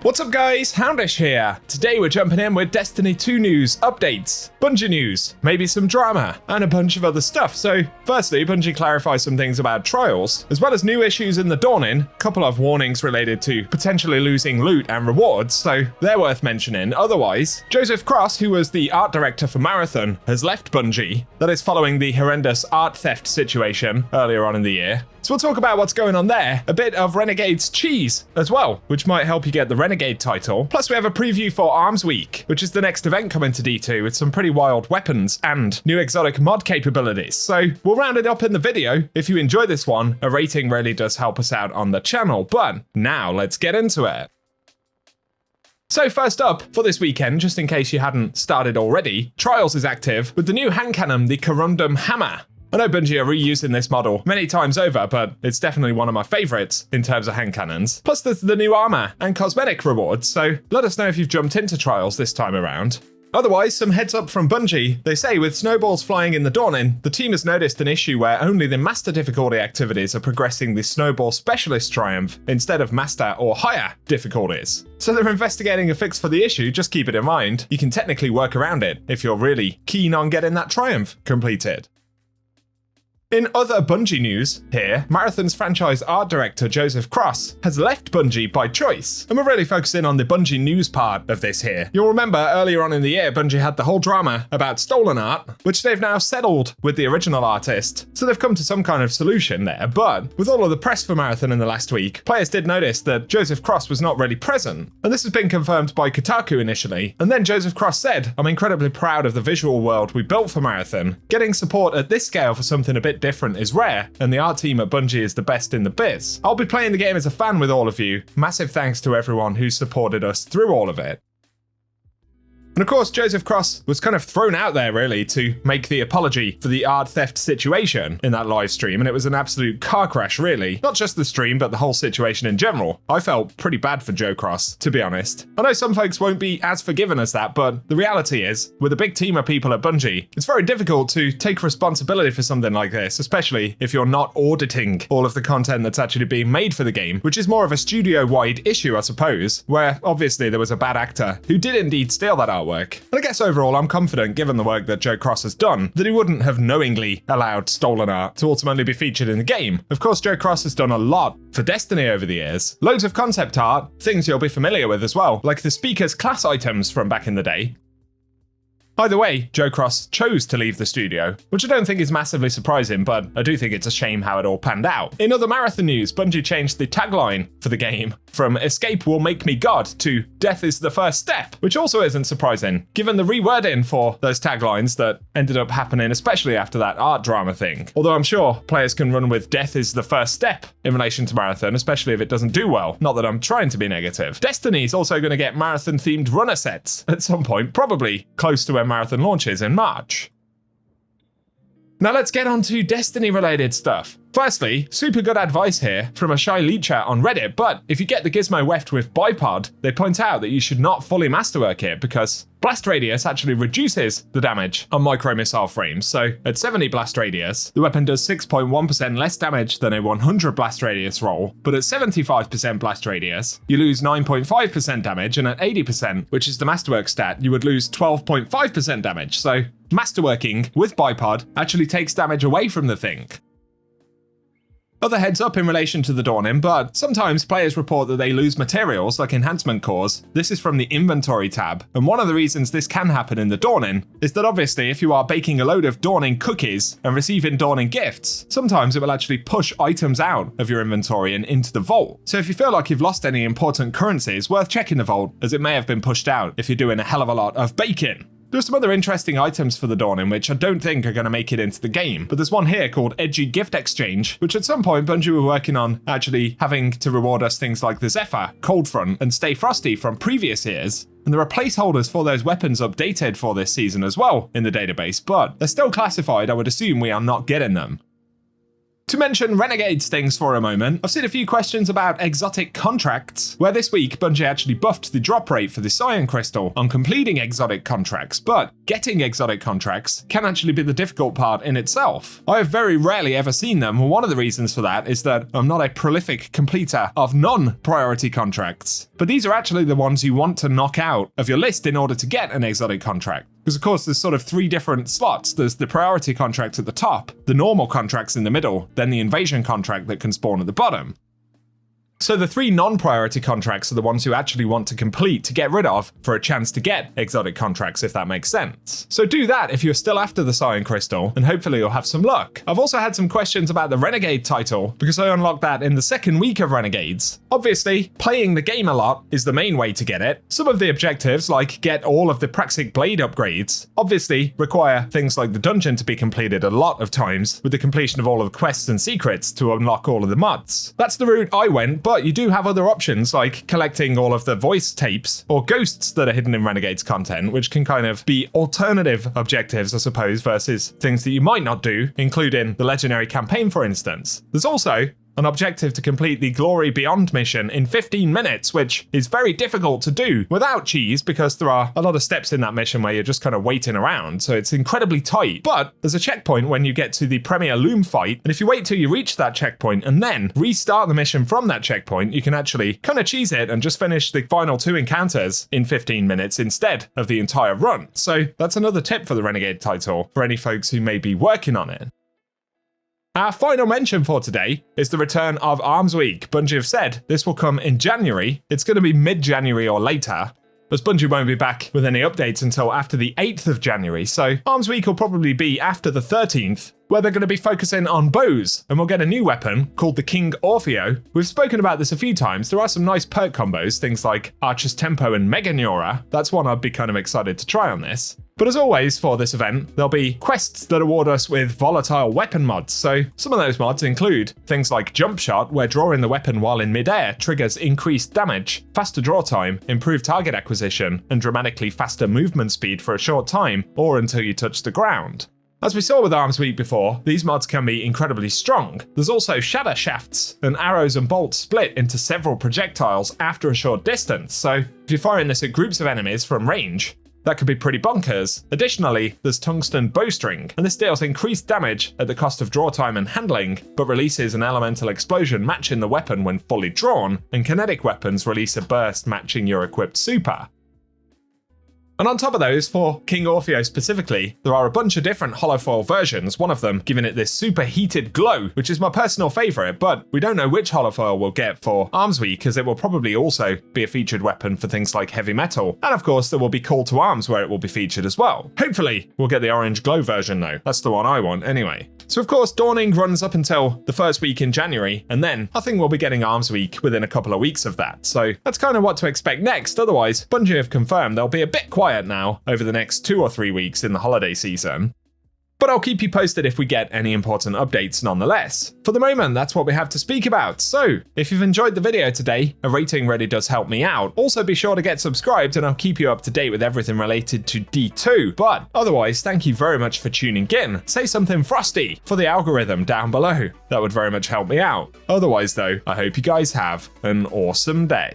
What's up guys, Houndish here. Today we're jumping in with Destiny 2 news, updates, Bungie news, maybe some drama, and a bunch of other stuff. So firstly, Bungie clarifies some things about trials, as well as new issues in the Dawning, a couple of warnings related to potentially losing loot and rewards, so they're worth mentioning. Otherwise, Joseph Cross, who was the art director for Marathon, has left Bungie. That is following the horrendous art theft situation earlier on in the year. So we'll talk about what's going on there, a bit of Renegades cheese as well, which might help you get the Renegade title. Plus we have a preview for Arms Week, which is the next event coming to D2 with some pretty wild weapons and new exotic mod capabilities. So we'll round it up in the video. If you enjoy this one, a rating really does help us out on the channel. But now let's get into it. So first up, for this weekend, just in case you hadn't started already, Trials is active with the new hand cannon, the Corundum Hammer. I know Bungie are reusing this model many times over, but it's definitely one of my favourites in terms of hand cannons. Plus there's the new armour and cosmetic rewards, so let us know if you've jumped into Trials this time around. Otherwise, some heads up from Bungie. They say with snowballs flying in the Dawning, the team has noticed an issue where only the Master difficulty activities are progressing the Snowball Specialist Triumph instead of Master or higher difficulties. So they're investigating a fix for the issue, just keep it in mind. You can technically work around it if you're really keen on getting that Triumph completed. In other Bungie news here, Marathon's franchise art director Joseph Cross has left Bungie by choice, and we're really focusing on the Bungie news part of this here. You'll remember earlier on in the year, Bungie had the whole drama about stolen art, which they've now settled with the original artist, so they've come to some kind of solution there. But with all of the press for Marathon in the last week, players did notice that Joseph Cross was not really present, and this has been confirmed by Kotaku initially. And then Joseph Cross said, "I'm incredibly proud of the visual world we built for Marathon. Getting support at this scale for something a bit different is rare, and the art team at Bungie is the best in the biz. I'll be playing the game as a fan with all of you. Massive thanks to everyone who supported us through all of it." And of course, Joseph Cross was kind of thrown out there really to make the apology for the art theft situation in that live stream, and it was an absolute car crash really. Not just the stream, but the whole situation in general. I felt pretty bad for Joe Cross, to be honest. I know some folks won't be as forgiving as that, but the reality is, with a big team of people at Bungie, it's very difficult to take responsibility for something like this, especially if you're not auditing all of the content that's actually being made for the game, which is more of a studio-wide issue, I suppose, where obviously there was a bad actor who did indeed steal that artwork. And I guess overall I'm confident, given the work that Joe Cross has done, that he wouldn't have knowingly allowed stolen art to ultimately be featured in the game. Of course, Joe Cross has done a lot for Destiny over the years. Loads of concept art, things you'll be familiar with as well, like the Speaker's class items from back in the day. Either way, Joe Cross chose to leave the studio, which I don't think is massively surprising, but I do think it's a shame how it all panned out. In other Marathon news, Bungie changed the tagline for the game from "Escape will make me God" to "Death is the first step," which also isn't surprising, given the rewording for those taglines that ended up happening, especially after that art drama thing. Although I'm sure players can run with "Death is the first step" in relation to Marathon, especially if it doesn't do well. Not that I'm trying to be negative. Destiny's also going to get Marathon-themed runner sets at some point, probably close to when Marathon launches in March. Now let's get on to Destiny-related stuff. Firstly, super good advice here from a shy leecher on Reddit, but if you get the gizmo weft with bipod, they point out that you should not fully masterwork it because blast radius actually reduces the damage on micro-missile frames. So at 70 blast radius, the weapon does 6.1% less damage than a 100 blast radius roll, but at 75% blast radius, you lose 9.5% damage, and at 80%, which is the masterwork stat, you would lose 12.5% damage. So masterworking with bipod actually takes damage away from the thing. Other heads up in relation to the Dawning, but sometimes players report that they lose materials like enhancement cores. This is from the inventory tab, and one of the reasons this can happen in the Dawning is that obviously if you are baking a load of Dawning cookies and receiving Dawning gifts, sometimes it will actually push items out of your inventory and into the vault. So if you feel like you've lost any important currency, it's worth checking the vault, as it may have been pushed out if you're doing a hell of a lot of baking. There's some other interesting items for the Dawning which I don't think are going to make it into the game, but there's one here called Edgy Gift Exchange, which at some point Bungie were working on actually having to reward us things like the Zephyr, Cold Front, and Stay Frosty from previous years. And there are placeholders for those weapons updated for this season as well in the database, but they're still classified. I would assume we are not getting them. To mention Renegades things for a moment, I've seen a few questions about exotic contracts, where this week Bungie actually buffed the drop rate for the Cyan Crystal on completing exotic contracts, but getting exotic contracts can actually be the difficult part in itself. I have very rarely ever seen them, and one of the reasons for that is that I'm not a prolific completer of non-priority contracts. But these are actually the ones you want to knock out of your list in order to get an exotic contract. Because of course there's sort of 3 different slots. There's the priority contract at the top, the normal contracts in the middle, then the invasion contract that can spawn at the bottom. So the 3 non-priority contracts are the ones you actually want to complete to get rid of for a chance to get exotic contracts, if that makes sense. So do that if you're still after the Cyan Crystal, and hopefully you'll have some luck. I've also had some questions about the Renegade title, because I unlocked that in the 2nd week of Renegades. Obviously, playing the game a lot is the main way to get it. Some of the objectives, like get all of the Praxic Blade upgrades, obviously require things like the dungeon to be completed a lot of times, with the completion of all of the quests and secrets to unlock all of the mods. That's the route I went, but you do have other options like collecting all of the voice tapes or ghosts that are hidden in Renegades content, which can kind of be alternative objectives, I suppose, versus things that you might not do, including the legendary campaign, for instance. There's also an objective to complete the Glory Beyond mission in 15 minutes, which is very difficult to do without cheese because there are a lot of steps in that mission where you're just kind of waiting around, so it's incredibly tight. But there's a checkpoint when you get to the Premier Loom fight, and if you wait till you reach that checkpoint and then restart the mission from that checkpoint, you can actually kind of cheese it and just finish the final 2 encounters in 15 minutes instead of the entire run. So that's another tip for the Renegade title for any folks who may be working on it. Our final mention for today is the return of Arms Week. Bungie have said this will come in January. It's going to be mid-January or later, as Bungie won't be back with any updates until after the 8th of January, so Arms Week will probably be after the 13th, where they're going to be focusing on bows, and we'll get a new weapon called the King Orfeo. We've spoken about this a few times. There are some nice perk combos, things like Archer's Tempo and Mega Neura. That's one I'd be kind of excited to try on this. But as always for this event, there'll be quests that award us with volatile weapon mods. So some of those mods include things like Jump Shot, where drawing the weapon while in midair triggers increased damage, faster draw time, improved target acquisition, and dramatically faster movement speed for a short time, or until you touch the ground. As we saw with Arms Week before, these mods can be incredibly strong. There's also shatter shafts, and arrows and bolts split into several projectiles after a short distance, so if you're firing this at groups of enemies from range, that could be pretty bonkers. Additionally, there's Tungsten Bowstring, and this deals increased damage at the cost of draw time and handling, but releases an elemental explosion matching the weapon when fully drawn, and kinetic weapons release a burst matching your equipped super. And on top of those, for King Orfeo specifically, there are a bunch of different holofoil versions, one of them giving it this super heated glow, which is my personal favourite, but we don't know which holofoil we'll get for Arms Week, as it will probably also be a featured weapon for things like heavy metal. And of course, there will be Call to Arms where it will be featured as well. Hopefully, we'll get the orange glow version though. That's the one I want anyway. So of course, Dawning runs up until the 1st week in January, and then I think we'll be getting Arms Week within a couple of weeks of that. So that's kind of what to expect next. Otherwise, Bungie have confirmed they'll be a bit quiet now over the next 2 or 3 weeks in the holiday season. But I'll keep you posted if we get any important updates nonetheless. For the moment, that's what we have to speak about. So, if you've enjoyed the video today, a rating really does help me out. Also be sure to get subscribed and I'll keep you up to date with everything related to D2. But otherwise, thank you very much for tuning in. Say something frosty for the algorithm down below. That would very much help me out. Otherwise though, I hope you guys have an awesome day.